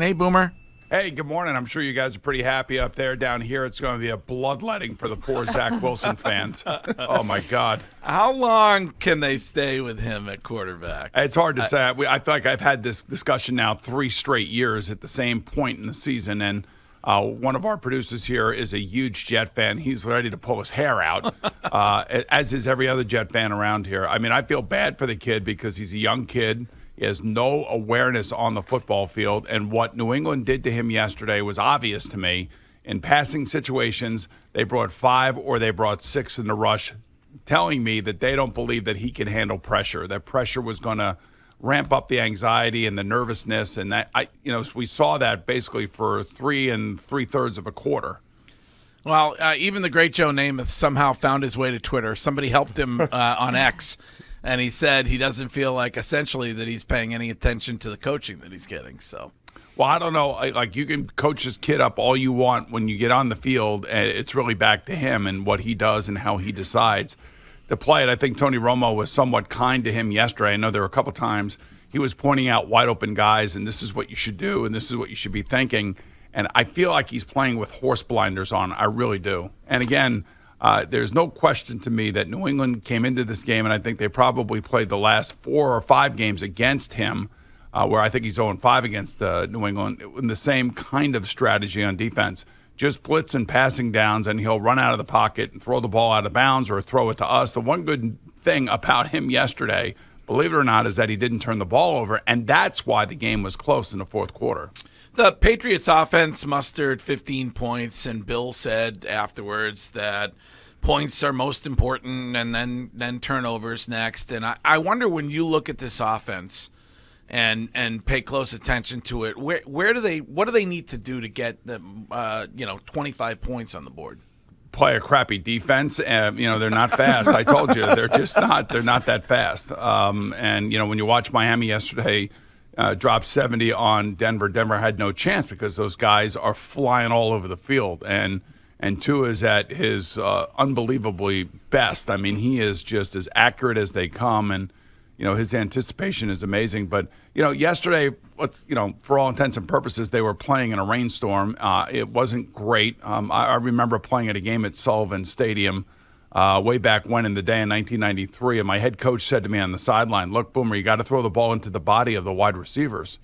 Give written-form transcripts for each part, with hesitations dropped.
Hey, Boomer. Hey, good morning. I'm sure you guys are pretty happy up there. Down here, it's going to be a bloodletting for the poor Zach Wilson fans. Oh, my God. How long can they stay with him at quarterback? It's hard to say. I feel like I've had this discussion now 3 straight years at the same point in the season, and one of our producers here is a huge Jet fan. He's ready to pull his hair out, as is every other Jet fan around here. I mean, I feel bad for the kid because he's a young kid. He has no awareness on the football field, and what New England did to him yesterday was obvious to me. In passing situations, they brought 5 or they brought 6 in the rush, telling me that they don't believe that he can handle pressure. That pressure was going to ramp up the anxiety and the nervousness, and that we saw that basically for 3 3/3 of a quarter. Well, even the great Joe Namath somehow found his way to Twitter. Somebody helped him on X. And he said he doesn't feel like essentially that he's paying any attention to the coaching that he's getting. So, well, I don't know. Like, you can coach this kid up all you want when you get on the field, and it's really back to him and what he does and how he decides to play it. I think Tony Romo was somewhat kind to him yesterday. I know there were a couple times he was pointing out wide open guys, and this is what you should do, and this is what you should be thinking. And I feel like he's playing with horse blinders on. I really do. And again, there's no question to me that New England came into this game, and I think they probably played the last 4 or 5 games against him, where I think he's 0-5 against New England, in the same kind of strategy on defense. Just blitz and passing downs, and he'll run out of the pocket and throw the ball out of bounds or throw it to us. The one good thing about him yesterday, believe it or not, is that he didn't turn the ball over, and that's why the game was close in the fourth quarter. The Patriots offense mustered 15 points, and Bill said afterwards that points are most important and then turnovers next. And I wonder, when you look at this offense and pay close attention to it, what do they need to do to get them 25 points on the board? Play a crappy defense. They're not fast. I told you, they're not that fast. And when you watch Miami yesterday, dropped 70 on Denver. Denver had no chance because those guys are flying all over the field. And Tua is at his unbelievably best. I mean, he is just as accurate as they come, and his anticipation is amazing. But yesterday, for all intents and purposes, they were playing in a rainstorm. It wasn't great. I remember playing at a game at Sullivan Stadium way back when in the day in 1993, and my head coach said to me on the sideline, "Look, Boomer, you got to throw the ball into the body of the wide receivers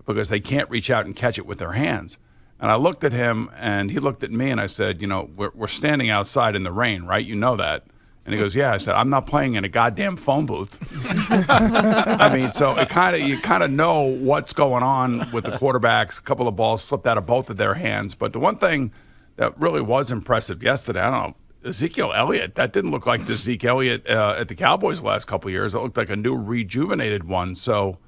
because they can't reach out and catch it with their hands." And I looked at him, and he looked at me, and I said, we're standing outside in the rain, right? You know that. And he goes, "Yeah." I said, "I'm not playing in a goddamn phone booth." I mean, so you kind of know what's going on with the quarterbacks. A couple of balls slipped out of both of their hands. But the one thing that really was impressive yesterday, I don't know, Ezekiel Elliott, that didn't look like the Zeke Elliott at the Cowboys the last couple of years. It looked like a new rejuvenated one. So,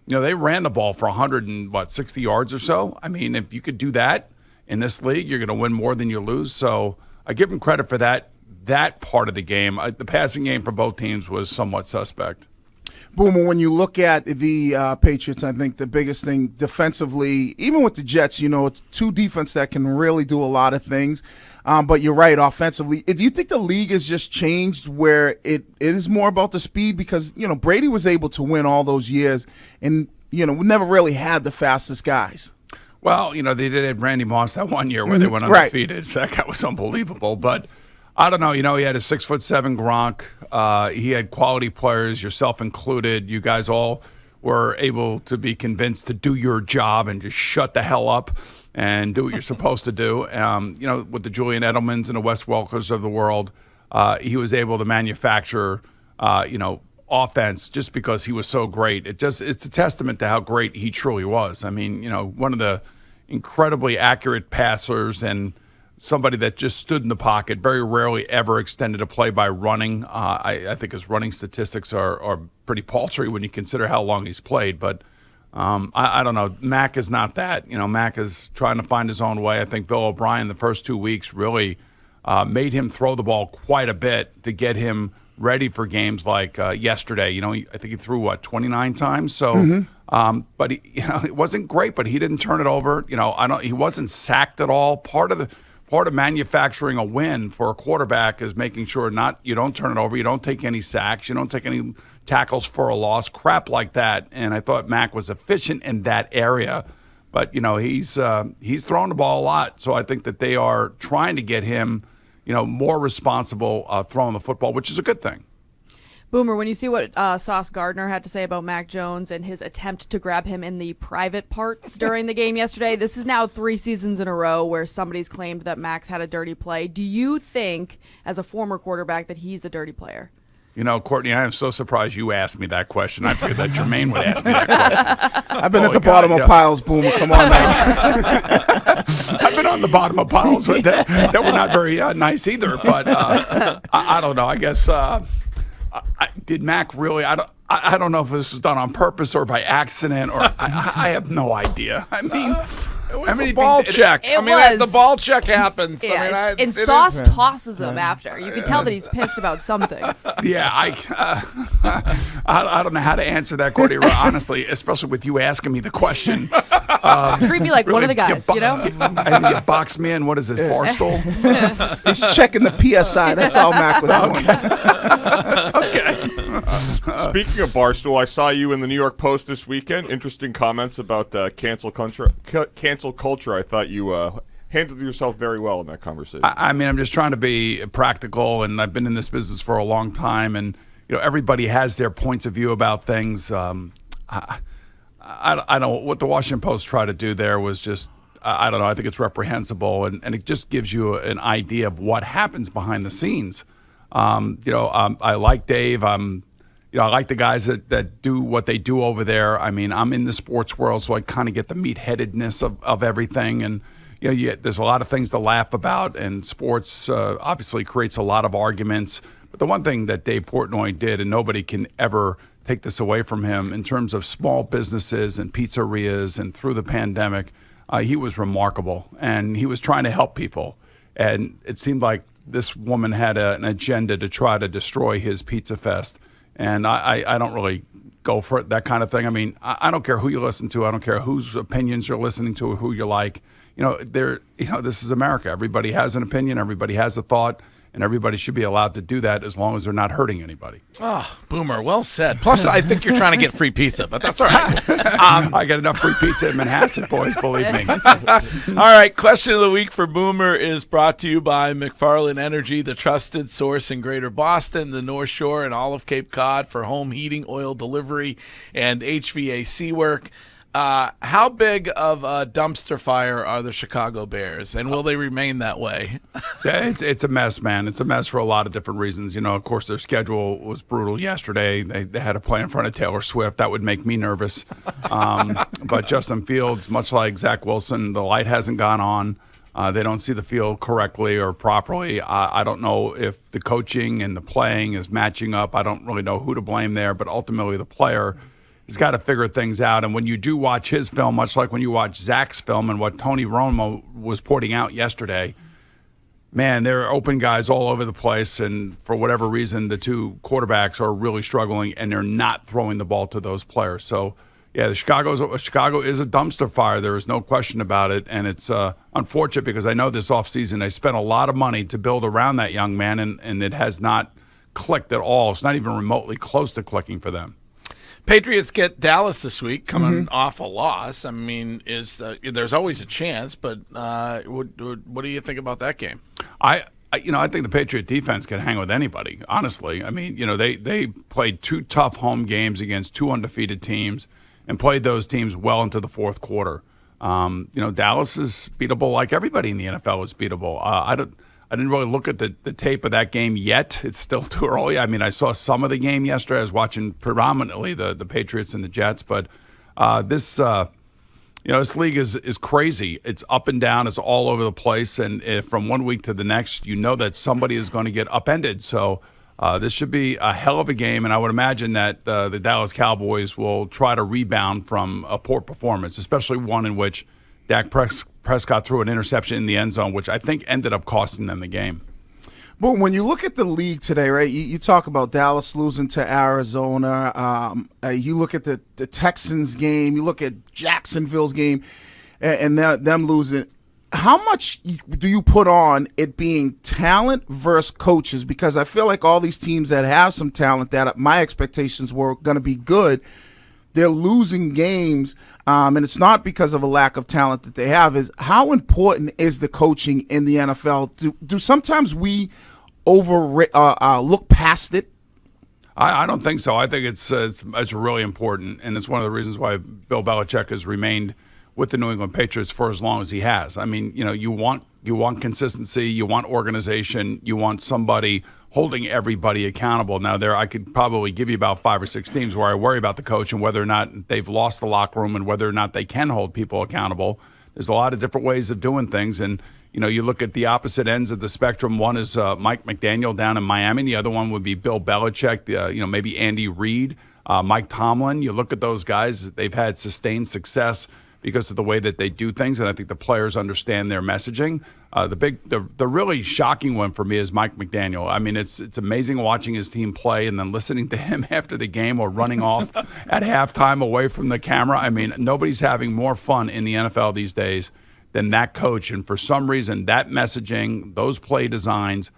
they ran the ball for 160 yards or so. I mean, if you could do that in this league, you're going to win more than you lose. So I give them credit for that part of the game. The passing game for both teams was somewhat suspect. Boomer, when you look at the Patriots, I think the biggest thing defensively, even with the Jets, it's 2 defense that can really do a lot of things. But you're right, offensively. Do you think the league has just changed where it is more about the speed? Because, Brady was able to win all those years, and, we never really had the fastest guys. Well, they did have Randy Moss that one year where they went undefeated. Right. So that guy was unbelievable. But I don't know. He had a 6'7" Gronk. He had quality players, yourself included. You guys all were able to be convinced to do your job and just shut the hell up and do what you're supposed to do. With the Julian Edelmans and the Wes Welkers of the world, he was able to manufacture, offense just because he was so great. It's a testament to how great he truly was. I mean, one of the incredibly accurate passers and somebody that just stood in the pocket, very rarely ever extended a play by running. I think his running statistics are pretty paltry when you consider how long he's played. But I don't know. Mac is not that. Mac is trying to find his own way. I think Bill O'Brien the first 2 weeks really made him throw the ball quite a bit to get him ready for games like yesterday. I think he threw 29 times. So, but he, it wasn't great. But he didn't turn it over. He wasn't sacked at all. Part of manufacturing a win for a quarterback is making sure you don't turn it over, you don't take any sacks, you don't take any tackles for a loss, crap like that. And I thought Mac was efficient in that area. But, he's thrown the ball a lot. So I think that they are trying to get him, more responsible throwing the football, which is a good thing. Boomer, when you see what Sauce Gardner had to say about Mac Jones and his attempt to grab him in the private parts during the game yesterday, this is now 3 seasons in a row where somebody's claimed that Mac's had a dirty play. Do you think, as a former quarterback, that he's a dirty player? Courtney, I am so surprised you asked me that question. I figured that Jermaine would ask me that question. I've been at the bottom of piles, Boomer. Come on now. I've been on the bottom of piles that were not very nice either. But I don't know. I guess did Mac really? I don't know if this was done on purpose or by accident, or I have no idea. I mean. It was a ball check. The ball check happens. Yeah, and Sauce tosses him after. You can tell that he's pissed about something. Yeah, I don't know how to answer that, Courtney, honestly, especially with you asking me the question. Treat me like really, one of the guys, You box me in. What is this, Barstool? He's checking the PSI. That's all Mac was doing. Okay. Speaking of Barstool, I saw you in the New York Post this weekend. Interesting comments about cancel culture. I thought you handled yourself very well in that conversation. I'm just trying to be practical, and I've been in this business for a long time, and everybody has their points of view about things. I don't know what the Washington Post tried to do there was just I don't know. I think it's reprehensible, and it just gives you an idea of what happens behind the scenes. I like Dave. I like the guys that do what they do over there. I mean, I'm in the sports world, so I kind of get the meatheadedness of everything. And, there's a lot of things to laugh about, and sports obviously creates a lot of arguments. But the one thing that Dave Portnoy did, and nobody can ever take this away from him, in terms of small businesses and pizzerias and through the pandemic, he was remarkable. And he was trying to help people. And it seemed like this woman had an agenda to try to destroy his Pizza Fest. And I don't really go for it, that kind of thing. I mean, I don't care who you listen to. I don't care whose opinions you're listening to or who you like. This is America. Everybody has an opinion. Everybody has a thought. And everybody should be allowed to do that as long as they're not hurting anybody. Oh, Boomer, well said. Plus, I think you're trying to get free pizza, but that's all right. I got enough free pizza in Manhasset, boys, believe me. All right, question of the week for Boomer is brought to you by McFarland Energy, the trusted source in Greater Boston, the North Shore, and all of Cape Cod for home heating, oil delivery, and HVAC work. How big of a dumpster fire are the Chicago Bears, and will they remain that way? Yeah, it's a mess, man. It's a mess for a lot of different reasons. Of course, their schedule was brutal yesterday. They had to play in front of Taylor Swift. That would make me nervous. But Justin Fields, much like Zach Wilson, the light hasn't gone on. They don't see the field correctly or properly. I don't know if the coaching and the playing is matching up. I don't really know who to blame there, but ultimately the player he's got to figure things out. And when you do watch his film, much like when you watch Zach's film and what Tony Romo was pointing out yesterday, man, there are open guys all over the place. And for whatever reason, the two quarterbacks are really struggling, and they're not throwing the ball to those players. So, yeah, Chicago is a dumpster fire. There is no question about it. And it's unfortunate because I know this offseason they spent a lot of money to build around that young man, and it has not clicked at all. It's not even remotely close to clicking for them. Patriots get Dallas this week, coming off a loss. I mean, there's always a chance, but what do you think about that game? I think the Patriot defense can hang with anybody, honestly. I mean, they played 2 tough home games against 2 undefeated teams and played those teams well into the fourth quarter. Dallas is beatable like everybody in the NFL is beatable. I didn't really look at the tape of that game yet. It's still too early. I mean, I saw some of the game yesterday. I was watching predominantly the Patriots and the Jets, but this league is crazy. It's up and down. It's all over the place, and from one week to the next, that somebody is going to get upended. So this should be a hell of a game, and I would imagine that the Dallas Cowboys will try to rebound from a poor performance, especially one in which Dak Prescott threw an interception in the end zone, which I think ended up costing them the game. But when you look at the league today, right, you talk about Dallas losing to Arizona. You look at the Texans game. You look at Jacksonville's game and them losing. How much do you put on it being talent versus coaches? Because I feel like all these teams that have some talent that my expectations were going to be good, they're losing games, and it's not because of a lack of talent that they have, is how important is the coaching in the NFL? Do sometimes we look past it? I don't think so. I think it's really important, and it's one of the reasons why Bill Belichick has remained with the New England Patriots for as long as he has. I mean, you want consistency, you want organization, you want somebody holding everybody accountable. Now, I could probably give you about 5 or 6 teams where I worry about the coach and whether or not they've lost the locker room and whether or not they can hold people accountable. There's a lot of different ways of doing things, and you look at the opposite ends of the spectrum. One is Mike McDaniel down in Miami. The other one would be Bill Belichick, maybe Andy Reid, Mike Tomlin. You look at those guys, they've had sustained success because of the way that they do things, and I think the players understand their messaging. The really shocking one for me is Mike McDaniel. I mean, it's amazing watching his team play and then listening to him after the game or running off at halftime away from the camera. I mean, nobody's having more fun in the NFL these days than that coach, and for some reason, that messaging, those play designs,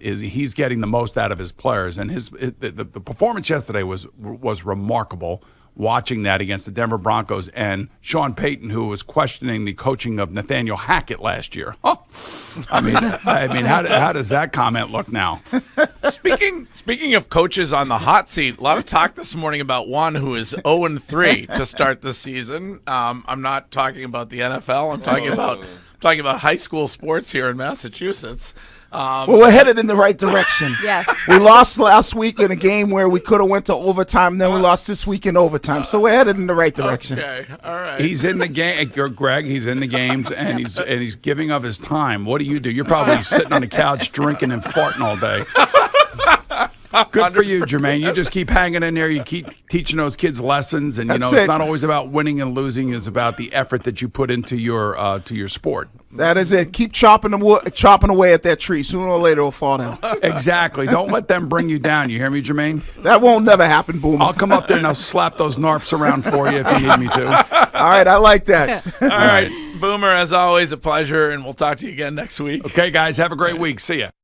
he's getting the most out of his players. And the performance yesterday was remarkable. Watching that against the Denver Broncos and Sean Payton, who was questioning the coaching of Nathaniel Hackett last year. Oh, I mean, how does that comment look now? Speaking of coaches on the hot seat, a lot of talk this morning about one who is 0-3 to start the season. I'm not talking about the NFL. I'm talking about high school sports here in Massachusetts. Well, we're headed in the right direction. Yes. We lost last week in a game where we could have went to overtime. Then we lost this week in overtime. So we're headed in the right direction. Okay, all right. He's in the game, Greg. He's in the games, and he's giving of his time. What do? You're probably sitting on the couch drinking and farting all day. Good for you, Jermaine. You just keep hanging in there. You keep teaching those kids lessons, and it's not always about winning and losing. It's about the effort that you put into your sport. That is it. Keep chopping away at that tree. Sooner or later, it'll fall down. Exactly. Don't let them bring you down. You hear me, Jermaine? That won't never happen, Boomer. I'll come up there and I'll slap those narps around for you if you need me to. All right, I like that. All right, Boomer, as always, a pleasure, and we'll talk to you again next week. Okay, guys, have a great week. See ya.